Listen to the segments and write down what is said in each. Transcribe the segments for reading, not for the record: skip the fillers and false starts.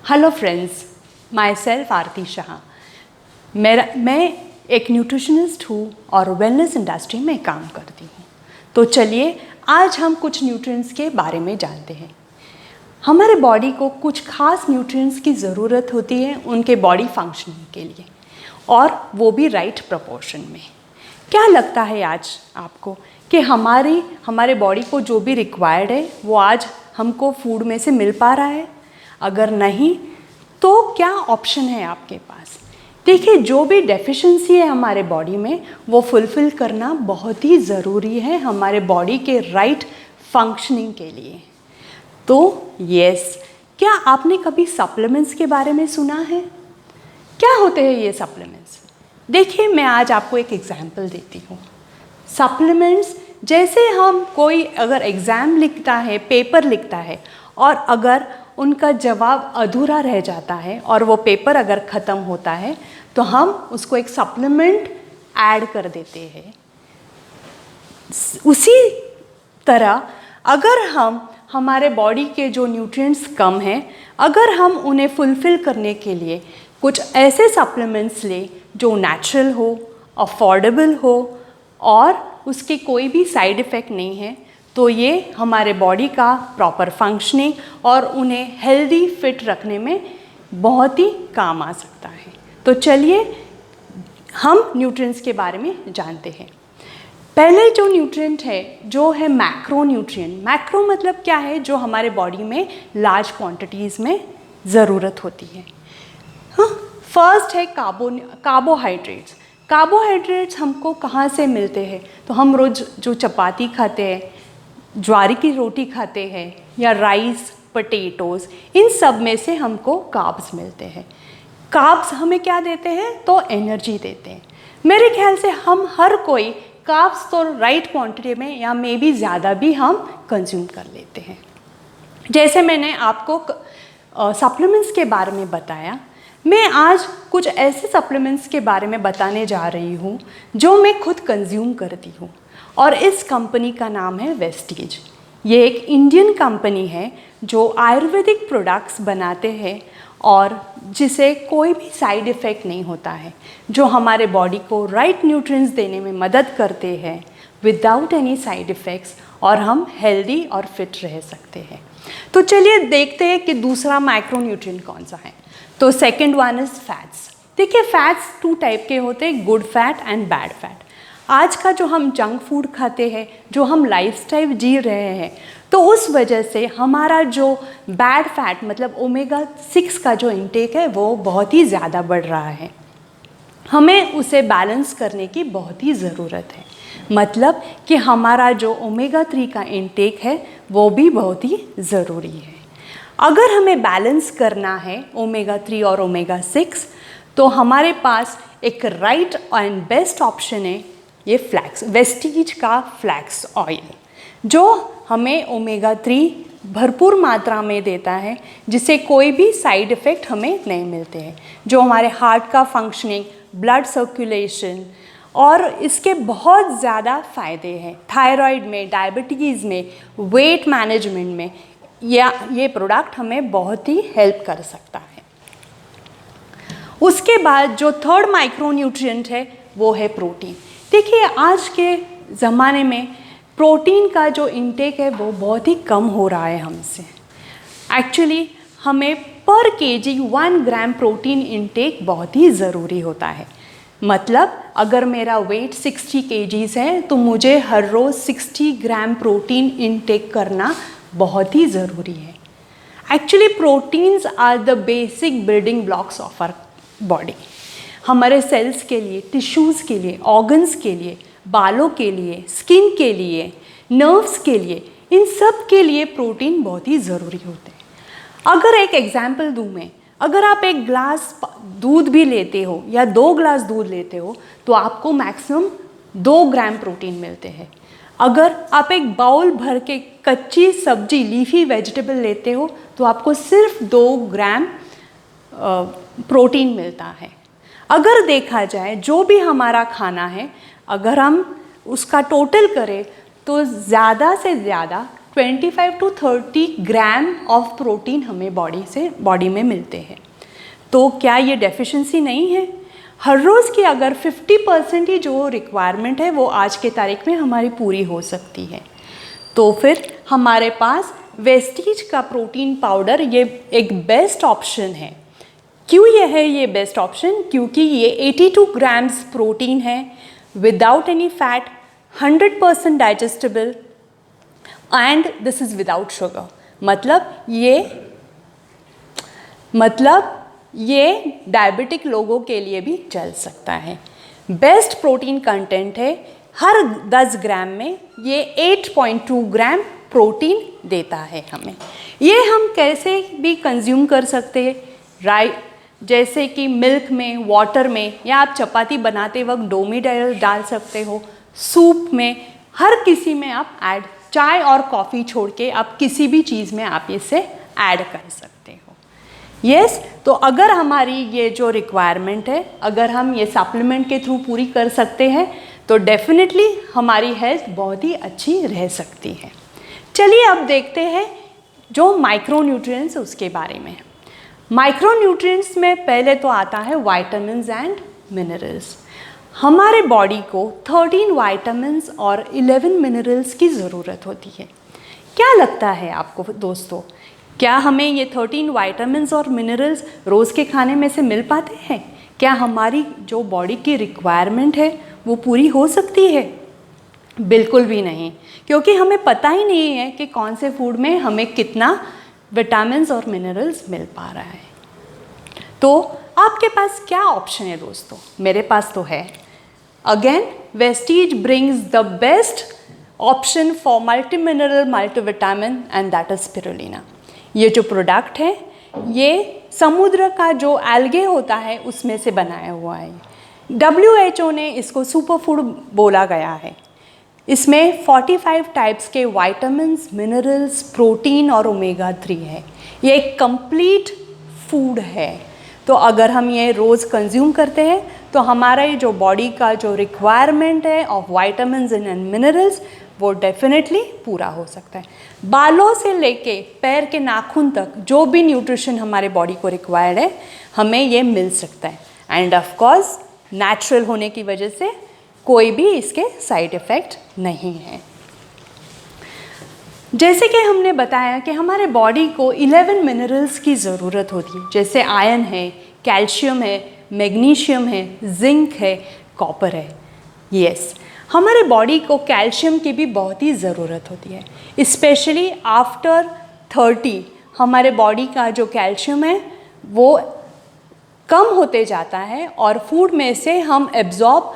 Hello friends, my self आरती शाह। मैं एक nutritionist हूँ और वेलनेस इंडस्ट्री में काम करती हूँ। तो चलिए आज हम कुछ न्यूट्रिएंट्स के बारे में जानते हैं। हमारे बॉडी को कुछ खास न्यूट्रिएंट्स की ज़रूरत होती है उनके बॉडी फंक्शनिंग के लिए, और वो भी राइट प्रपोर्शन में। क्या लगता है आज आपको कि हमारे बॉडी को जो भी रिक्वायर्ड है वो आज हमको फूड में से मिल पा रहा है? अगर नहीं तो क्या ऑप्शन है आपके पास? देखिए, जो भी डेफिशिएंसी है हमारे बॉडी में वो फुलफ़िल करना बहुत ही ज़रूरी है हमारे बॉडी के राइट फंक्शनिंग के लिए। तो यस, क्या आपने कभी सप्लीमेंट्स के बारे में सुना है? क्या होते हैं ये सप्लीमेंट्स? देखिए, मैं आज आपको एक एग्जांपल देती हूँ। सप्लीमेंट्स जैसे हम कोई अगर एग्ज़ाम लिखता है, पेपर लिखता है, और अगर उनका जवाब अधूरा रह जाता है और वो पेपर अगर ख़त्म होता है तो हम उसको एक सप्लीमेंट ऐड कर देते हैं। उसी तरह अगर हमारे बॉडी के जो न्यूट्रिएंट्स कम हैं, अगर हम उन्हें फुलफ़िल करने के लिए कुछ ऐसे सप्लीमेंट्स लें जो नेचुरल हो, अफोर्डेबल हो और उसके कोई भी साइड इफ़ेक्ट नहीं है, तो ये हमारे बॉडी का प्रॉपर फंक्शनिंग और उन्हें हेल्दी फिट रखने में बहुत ही काम आ सकता है। तो चलिए हम न्यूट्रिएंट्स के बारे में जानते हैं। पहले जो न्यूट्रिएंट है जो है मैक्रो न्यूट्रिएंट। मैक्रो मतलब क्या है? जो हमारे बॉडी में लार्ज क्वांटिटीज़ में ज़रूरत होती है। फर्स्ट है कार्बोहाइड्रेट्स। कार्बोहाइड्रेट्स हमको कहाँ से मिलते हैं? तो हम रोज़ जो चपाती खाते हैं, ज्वारी की रोटी खाते हैं या राइस, पोटैटोज़, इन सब में से हमको कार्ब्स मिलते हैं। कार्ब्स हमें क्या देते हैं? तो एनर्जी देते हैं। मेरे ख्याल से हम हर कोई कार्ब्स तो राइट क्वांटिटी में या मे बी ज़्यादा भी हम कंज्यूम कर लेते हैं। जैसे मैंने आपको सप्लीमेंट्स के बारे में बताया, मैं आज कुछ ऐसे सप्लीमेंट्स के बारे में बताने जा रही हूँ जो मैं खुद कंज्यूम करती हूँ, और इस कंपनी का नाम है वेस्टीज। ये एक इंडियन कंपनी है जो आयुर्वेदिक प्रोडक्ट्स बनाते हैं और जिसे कोई भी साइड इफ़ेक्ट नहीं होता है, जो हमारे बॉडी को राइट न्यूट्रिएंट्स देने में मदद करते हैं विदाउट एनी साइड इफ़ेक्ट्स, और हम हेल्दी और फिट रह सकते हैं। तो चलिए देखते हैं कि दूसरा माइक्रो न्यूट्रिएंट कौन सा है। तो सेकेंड वन इज़ फैट्स। देखिए, फैट्स 2 टाइप के होते हैं, good fat and bad fat. आज का जो हम जंक फूड खाते हैं, जो हम लाइफस्टाइल जी रहे हैं, तो उस वजह से हमारा जो बैड फैट मतलब ओमेगा 6 का जो इंटेक है वो बहुत ही ज़्यादा बढ़ रहा है। हमें उसे बैलेंस करने की बहुत ही ज़रूरत है। मतलब कि हमारा जो ओमेगा 3 का इंटेक है वो भी बहुत ही ज़रूरी है। अगर हमें बैलेंस करना है ओमेगा 3 और ओमेगा 6, तो हमारे पास एक राइट एंड बेस्ट ऑप्शन है ये फ्लैक्स, वेस्टीज का फ्लैक्स ऑयल, जो हमें ओमेगा 3 भरपूर मात्रा में देता है, जिससे कोई भी साइड इफ़ेक्ट हमें नहीं मिलते हैं, जो हमारे हार्ट का फंक्शनिंग, ब्लड सर्कुलेशन, और इसके बहुत ज़्यादा फ़ायदे हैं थायराइड में, डायबिटीज़ में, वेट मैनेजमेंट में। ये प्रोडक्ट हमें बहुत ही हेल्प कर सकता है। उसके बाद जो थर्ड माइक्रो न्यूट्रिएंट है वो है प्रोटीन। देखिए, आज के ज़माने में प्रोटीन का जो इंटेक है वो बहुत ही कम हो रहा है हमसे। एक्चुअली हमें पर केजी 1 ग्राम प्रोटीन इंटेक बहुत ही ज़रूरी होता है। मतलब अगर मेरा वेट 60 केजीज़ है तो मुझे हर रोज़ 60 ग्राम प्रोटीन इंटेक करना बहुत ही ज़रूरी है। Actually proteins are the basic building blocks of our body. हमारे सेल्स के लिए, टिश्यूज़ के लिए, ऑर्गन्स के लिए, बालों के लिए, स्किन के लिए, नर्व्स के लिए, इन सब के लिए प्रोटीन बहुत ही ज़रूरी होते हैं। अगर एक एग्जांपल दूँ मैं, अगर आप एक ग्लास दूध भी लेते हो या 2 ग्लास दूध लेते हो तो आपको मैक्सिमम 2 ग्राम प्रोटीन मिलते हैं। अगर आप एक बाउल भर के कच्ची सब्जी, लीफी वेजिटेबल लेते हो तो आपको सिर्फ 2 ग्राम प्रोटीन मिलता है। अगर देखा जाए जो भी हमारा खाना है, अगर हम उसका टोटल करें तो ज़्यादा से ज़्यादा 25 to 30 ग्राम ऑफ प्रोटीन हमें बॉडी में मिलते हैं। तो क्या ये डेफिशिएंसी नहीं है? हर रोज़ की अगर 50% ही जो रिक्वायरमेंट है वो आज के तारीख में हमारी पूरी हो सकती है। तो फिर हमारे पास वेस्टीज का प्रोटीन पाउडर ये एक बेस्ट ऑप्शन है। क्यों ये है ये बेस्ट ऑप्शन? क्योंकि ये 82 ग्राम्स प्रोटीन है, without any fat, 100% digestible and this is without sugar. मतलब ये डायबिटिक लोगों के लिए भी चल सकता है। बेस्ट प्रोटीन कंटेंट है, हर 10 ग्राम में ये 8.2 ग्राम प्रोटीन देता है हमें। ये हम कैसे भी कंज्यूम कर सकते हैं, जैसे कि मिल्क में, वाटर में, या आप चपाती बनाते वक्त डो में डाल सकते हो, सूप में, हर किसी में आप ऐड, चाय और कॉफ़ी छोड़ के आप किसी भी चीज़ में आप इसे ऐड कर सकते हो। यस, तो अगर हमारी ये जो रिक्वायरमेंट है, अगर हम ये सप्लीमेंट के थ्रू पूरी कर सकते हैं तो डेफिनेटली हमारी हेल्थ बहुत ही अच्छी रह सकती है। चलिए अब देखते हैं जो माइक्रोन्यूट्रिएंट्स उसके बारे में। माइक्रोन्यूट्रिएंट्स में पहले तो आता है विटामिन्स एंड मिनरल्स। हमारे बॉडी को 13 विटामिन्स और 11 मिनरल्स की ज़रूरत होती है। क्या लगता है आपको दोस्तों, क्या हमें ये 13 विटामिन्स और मिनरल्स रोज़ के खाने में से मिल पाते हैं? क्या हमारी जो बॉडी की रिक्वायरमेंट है वो पूरी हो सकती है? बिल्कुल भी नहीं, क्योंकि हमें पता ही नहीं है कि कौन से फूड में हमें कितना विटामिन्स और मिनरल्स मिल पा रहा है। तो आपके पास क्या ऑप्शन है दोस्तों? मेरे पास तो है। Again Vestige brings the best option for multi mineral multivitamin and that is spirulina. ये जो प्रोडक्ट है ये समुद्र का जो एल्गे होता है उसमें से बनाया हुआ है। WHO ने इसको सुपर फूड बोला गया है। इसमें 45 टाइप्स के विटामिन्स, मिनरल्स, प्रोटीन और ओमेगा 3 है। ये एक कंप्लीट फूड है। तो अगर हम ये रोज़ कंज्यूम करते हैं तो हमारा ये जो बॉडी का जो रिक्वायरमेंट है ऑफ विटामिन्स एंड मिनरल्स वो डेफिनेटली पूरा हो सकता है। बालों से लेके पैर के नाखून तक जो भी न्यूट्रिशन हमारे बॉडी को रिक्वायर्ड है हमें ये मिल सकता है। एंड ऑफ कोर्स नेचुरल होने की वजह से कोई भी इसके साइड इफ़ेक्ट नहीं है। जैसे कि हमने बताया कि हमारे बॉडी को 11 मिनरल्स की ज़रूरत होती है, जैसे आयरन है, कैल्शियम है, मैग्नीशियम है, जिंक है, कॉपर है। यस, हमारे बॉडी को कैल्शियम की भी बहुत ही ज़रूरत होती है। स्पेशली आफ्टर 30 हमारे बॉडी का जो कैल्शियम है वो कम होते जाता है और फूड में से हम एब्जॉर्ब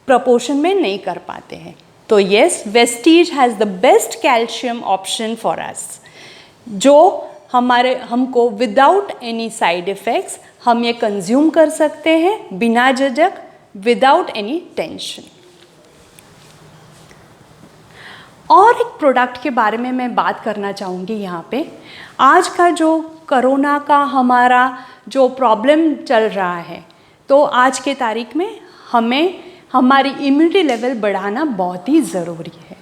प्रपोर्शन में नहीं कर पाते हैं। तो yes, Vestige has the best calcium option for us, जो हमको विदाउट एनी साइड इफ़ेक्ट्स हम ये कंज्यूम कर सकते हैं बिना झिझक, विदाउट एनी टेंशन। और एक प्रोडक्ट के बारे में मैं बात करना चाहूँगी यहाँ पे। आज का जो कोरोना का हमारा जो प्रॉब्लम चल रहा है, तो आज के तारीख में हमें हमारी इम्यूनिटी लेवल बढ़ाना बहुत ही ज़रूरी है।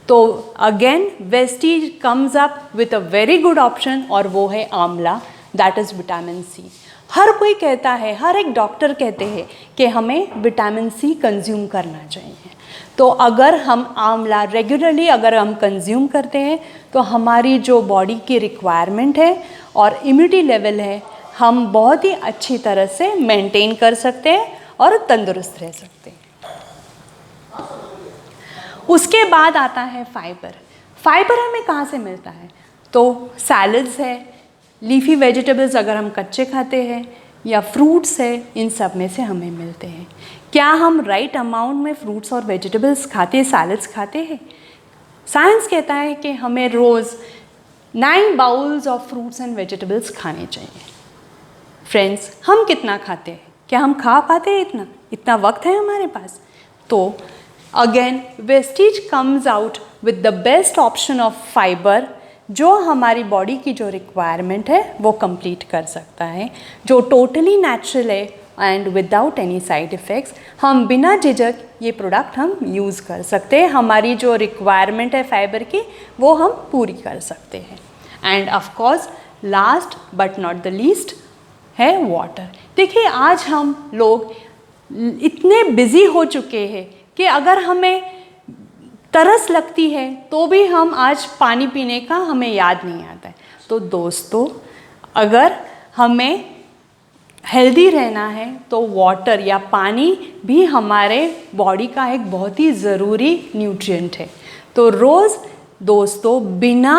तो again Vestige comes up with a very good option और वो है आंवला, दैट इज़ विटामिन सी। हर कोई कहता है, हर एक डॉक्टर कहते हैं कि हमें विटामिन सी कंज्यूम करना चाहिए। तो अगर हम आंवला रेगुलरली अगर हम कंज्यूम करते हैं तो हमारी जो बॉडी की रिक्वायरमेंट है और इम्यूनिटी लेवल है हम बहुत ही अच्छी तरह से मेंटेन कर सकते हैं और तंदुरुस्त रह सकते हैं। उसके बाद आता है फाइबर। फाइबर हमें कहाँ से मिलता है? तो सैलड्स है, लीफी वेजिटेबल्स अगर हम कच्चे खाते हैं, या फ्रूट्स है, इन सब में से हमें मिलते हैं। क्या हम राइट अमाउंट में फ्रूट्स और वेजिटेबल्स खाते हैं, सैलड्स खाते हैं? साइंस कहता है कि हमें रोज़ 9 bowls of fruits and vegetables खाने चाहिए। फ्रेंड्स, हम कितना खाते हैं? क्या हम खा पाते हैं इतना वक्त है हमारे पास? तो again Vestige comes out with the best option of fibre, जो हमारी बॉडी की जो रिक्वायरमेंट है वो कंप्लीट कर सकता है, जो टोटली नेचुरल है and without any side effects. हम बिना झिझक ये प्रोडक्ट हम यूज़ कर सकते हैं, हमारी जो रिक्वायरमेंट है फाइबर की वो हम पूरी कर सकते हैं। End of course last but not the least है वाटर। देखिए आज हम लोग इतने बिज़ी हो चुके हैं कि अगर हमें तरस लगती है तो भी हम आज पानी पीने का हमें याद नहीं आता है। तो दोस्तों अगर हमें हेल्दी रहना है तो वाटर या पानी भी हमारे बॉडी का एक बहुत ही ज़रूरी न्यूट्रिएंट है। तो रोज़ दोस्तों बिना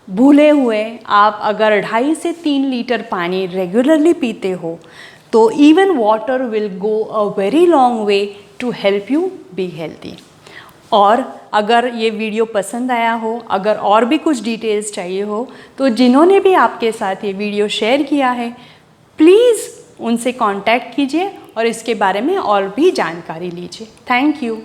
भूले हुए आप अगर 2.5 से 3 लीटर पानी रेगुलरली पीते हो तो even water will go a very long way to help you be healthy. और अगर ये वीडियो पसंद आया हो, अगर और भी कुछ डिटेल्स चाहिए हो, तो जिन्होंने भी आपके साथ ये वीडियो शेयर किया है प्लीज़ उनसे कांटेक्ट कीजिए और इसके बारे में और भी जानकारी लीजिए। Thank you.